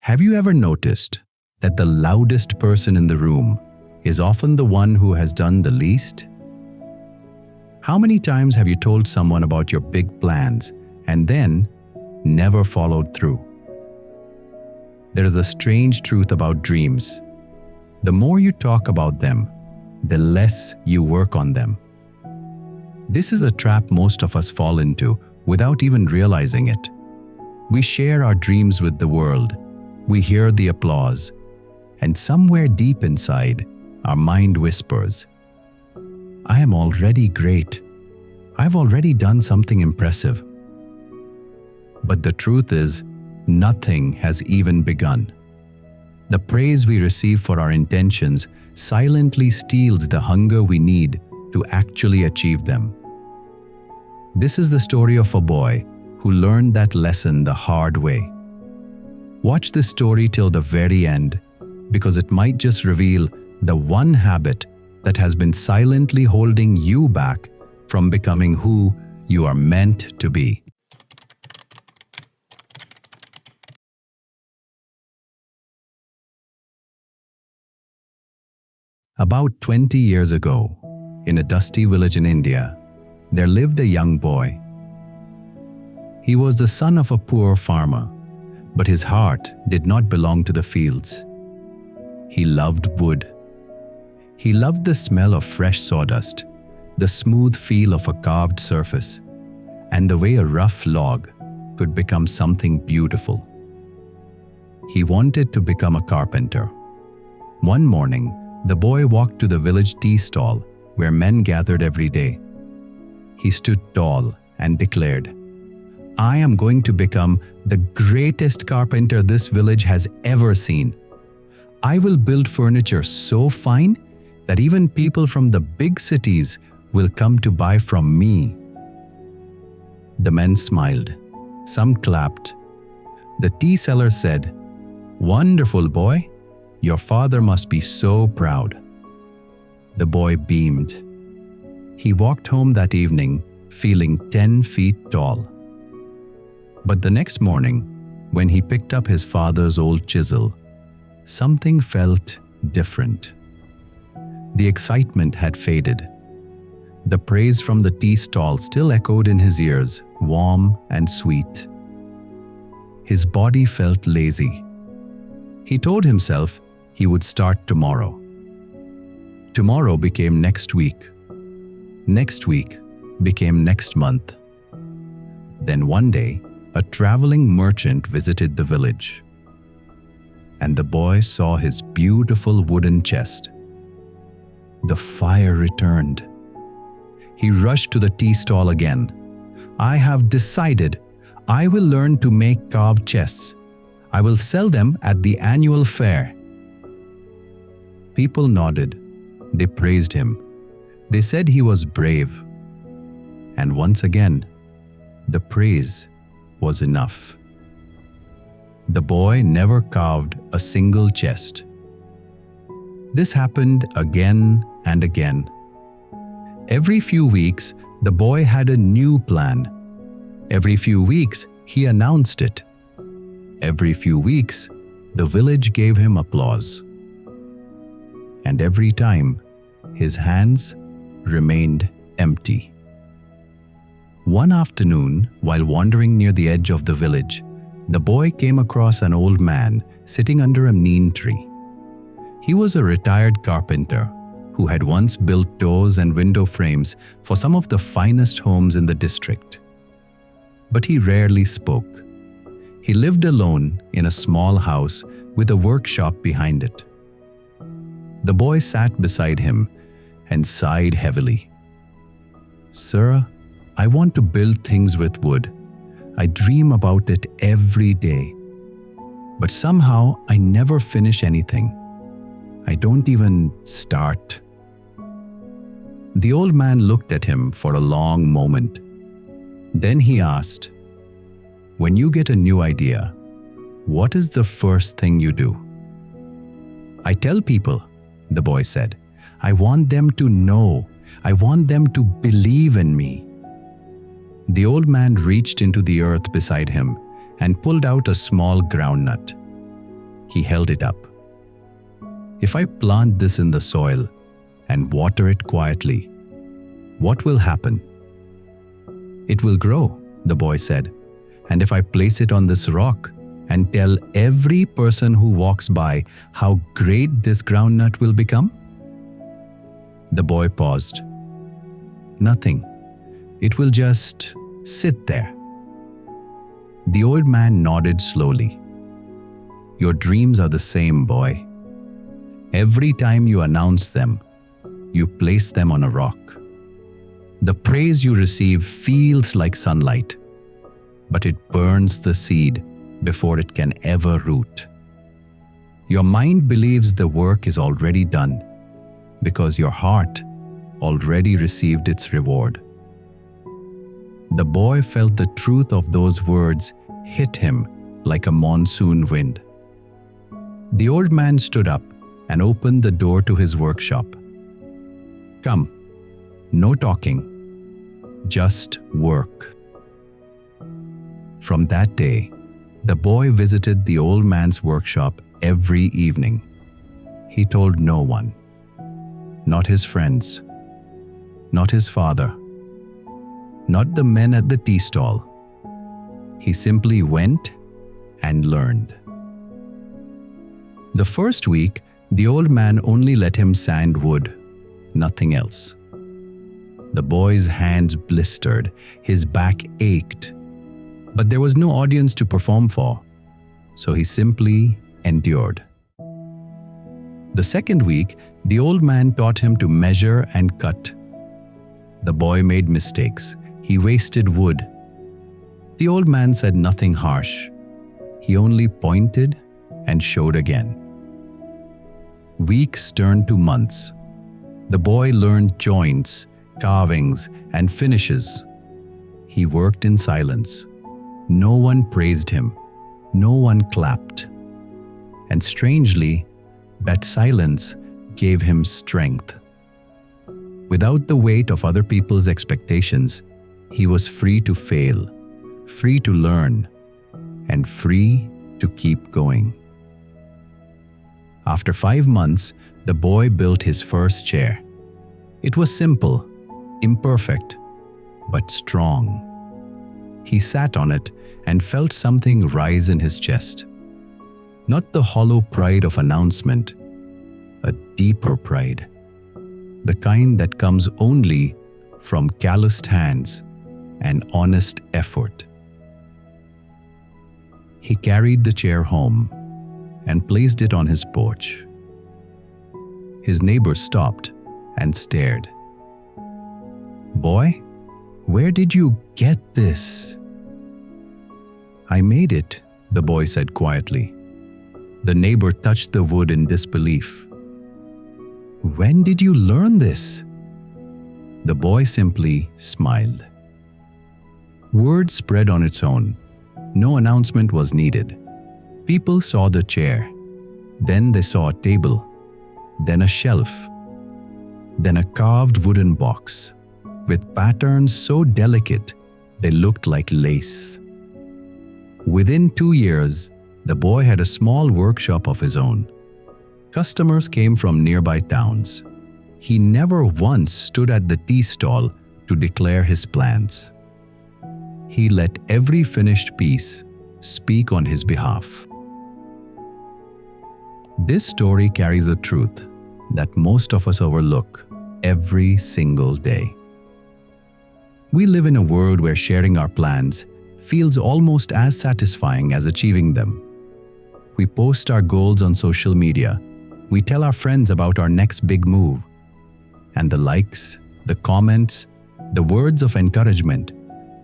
Have you ever noticed that the loudest person in the room is often the one who has done the least? How many times have you told someone about your big plans and then never followed through? There is a strange truth about dreams. The more you talk about them, the less you work on them. This is a trap most of us fall into without even realizing it. We share our dreams with the world. We hear the applause, and somewhere deep inside, our mind whispers, "I am already great. I've already done something impressive." But the truth is, nothing has even begun. The praise we receive for our intentions silently steals the hunger we need to actually achieve them. This is the story of a boy who learned that lesson the hard way. Watch this story till the very end, because it might just reveal the one habit that has been silently holding you back from becoming who you are meant to be. About 20 years ago, in a dusty village in India, there lived a young boy. He was the son of a poor farmer, but his heart did not belong to the fields. He loved wood. He loved the smell of fresh sawdust, the smooth feel of a carved surface, and the way a rough log could become something beautiful. He wanted to become a carpenter. One morning, the boy walked to the village tea stall where men gathered every day. He stood tall and declared, "I am going to become the greatest carpenter this village has ever seen. I will build furniture so fine that even people from the big cities will come to buy from me." The men smiled. Some clapped. The tea seller said, "Wonderful boy. Your father must be so proud." The boy beamed. He walked home that evening feeling 10 feet tall. But the next morning, when he picked up his father's old chisel, something felt different. The excitement had faded. The praise from the tea stall still echoed in his ears, warm and sweet. His body felt lazy. He told himself he would start tomorrow. Tomorrow became next week. Next week became next month. Then one day, a traveling merchant visited the village, and the boy saw his beautiful wooden chest. The fire returned. He rushed to the tea stall again. "I have decided. I will learn to make carved chests. I will sell them at the annual fair." People nodded. They praised him. They said he was brave. And once again, the praise was enough. The boy never carved a single chest. This happened again and again. Every few weeks, the boy had a new plan. Every few weeks, he announced it. Every few weeks, the village gave him applause. And every time, his hands remained empty. One afternoon, while wandering near the edge of the village, the boy came across an old man sitting under a neem tree. He was a retired carpenter who had once built doors and window frames for some of the finest homes in the district. But he rarely spoke. He lived alone in a small house with a workshop behind it. The boy sat beside him and sighed heavily. "Sir, I want to build things with wood. I dream about it every day. But somehow I never finish anything. I don't even start." The old man looked at him for a long moment. Then he asked, "When you get a new idea, what is the first thing you do?" "I tell people," the boy said. "I want them to know. I want them to believe in me." The old man reached into the earth beside him and pulled out a small groundnut. He held it up. "If I plant this in the soil and water it quietly, what will happen?" "It will grow," the boy said. "And if I place it on this rock and tell every person who walks by how great this groundnut will become?" The boy paused. "Nothing. It will just sit there." The old man nodded slowly. "Your dreams are the same, boy. Every time you announce them, you place them on a rock. The praise you receive feels like sunlight, but it burns the seed before it can ever root. Your mind believes the work is already done because your heart already received its reward." The boy felt the truth of those words hit him like a monsoon wind. The old man stood up and opened the door to his workshop. "Come, no talking, just work." From that day, the boy visited the old man's workshop every evening. He told no one, not his friends, not his father, not the men at the tea stall. He simply went and learned. The first week, the old man only let him sand wood, nothing else. The boy's hands blistered, his back ached, but there was no audience to perform for, so he simply endured. The second week, the old man taught him to measure and cut. The boy made mistakes. He wasted wood. The old man said nothing harsh. He only pointed and showed again. Weeks turned to months. The boy learned joints, carvings, and finishes. He worked in silence. No one praised him. No one clapped. And strangely, that silence gave him strength. Without the weight of other people's expectations, he was free to fail, free to learn, and free to keep going. After 5 months, the boy built his first chair. It was simple, imperfect, but strong. He sat on it and felt something rise in his chest. Not the hollow pride of announcement, a deeper pride, the kind that comes only from calloused hands and honest effort. He carried the chair home and placed it on his porch. His neighbor stopped and stared. "Boy, where did you get this?" "I made it," the boy said quietly. The neighbor touched the wood in disbelief. "When did you learn this?" The boy simply smiled. Word spread on its own. No announcement was needed. People saw the chair. Then they saw a table. Then a shelf. Then a carved wooden box with patterns so delicate they looked like lace. Within 2 years, the boy had a small workshop of his own. Customers came from nearby towns. He never once stood at the tea stall to declare his plans. He let every finished piece speak on his behalf. This story carries a truth that most of us overlook every single day. We live in a world where sharing our plans feels almost as satisfying as achieving them. We post our goals on social media. We tell our friends about our next big move. And the likes, the comments, the words of encouragement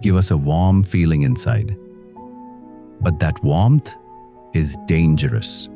give us a warm feeling inside. But that warmth is dangerous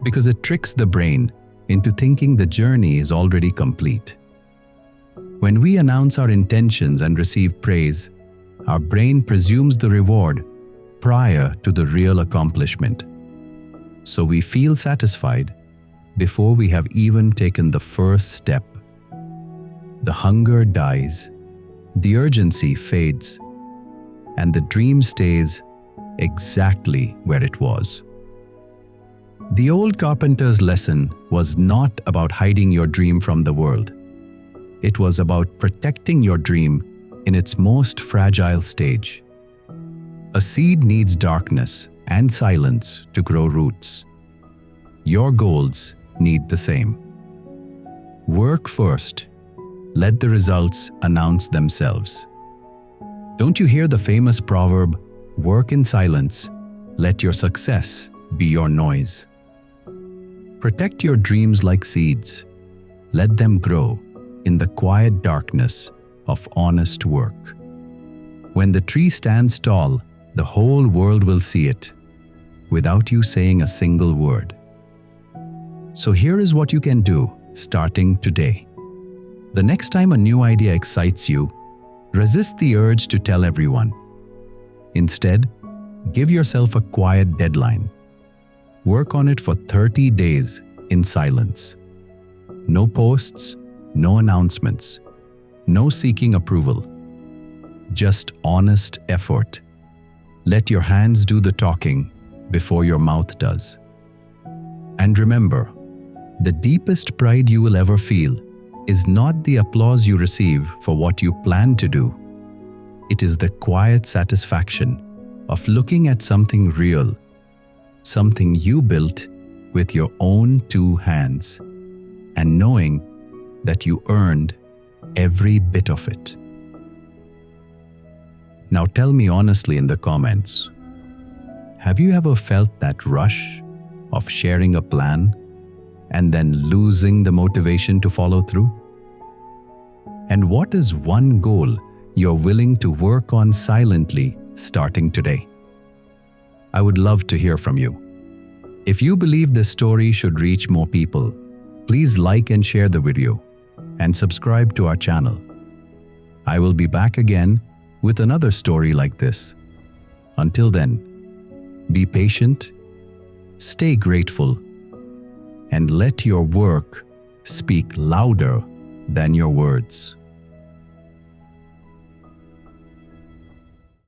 because it tricks the brain into thinking the journey is already complete. When we announce our intentions and receive praise, our brain presumes the reward prior to the real accomplishment. So we feel satisfied before we have even taken the first step. The hunger dies, the urgency fades, and the dream stays exactly where it was. The old carpenter's lesson was not about hiding your dream from the world. It was about protecting your dream in its most fragile stage. A seed needs darkness and silence to grow roots. Your goals need the same. Work first. Let the results announce themselves. Don't you hear the famous proverb, "Work in silence, let your success be your noise"? Protect your dreams like seeds. Let them grow in the quiet darkness of honest work. When the tree stands tall, the whole world will see it, without you saying a single word. So here is what you can do starting today. The next time a new idea excites you, resist the urge to tell everyone. Instead, give yourself a quiet deadline. Work on it for 30 days in silence. No posts, no announcements, no seeking approval. Just honest effort. Let your hands do the talking before your mouth does. And remember, the deepest pride you will ever feel is not the applause you receive for what you plan to do. It is the quiet satisfaction of looking at something real, something you built with your own two hands, and knowing that you earned every bit of it. Now tell me honestly in the comments, have you ever felt that rush of sharing a plan and then losing the motivation to follow through? And what is one goal you're willing to work on silently starting today? I would love to hear from you. If you believe this story should reach more people, please like and share the video and subscribe to our channel. I will be back again with another story like this. Until then, be patient, stay grateful, and let your work speak louder than your words.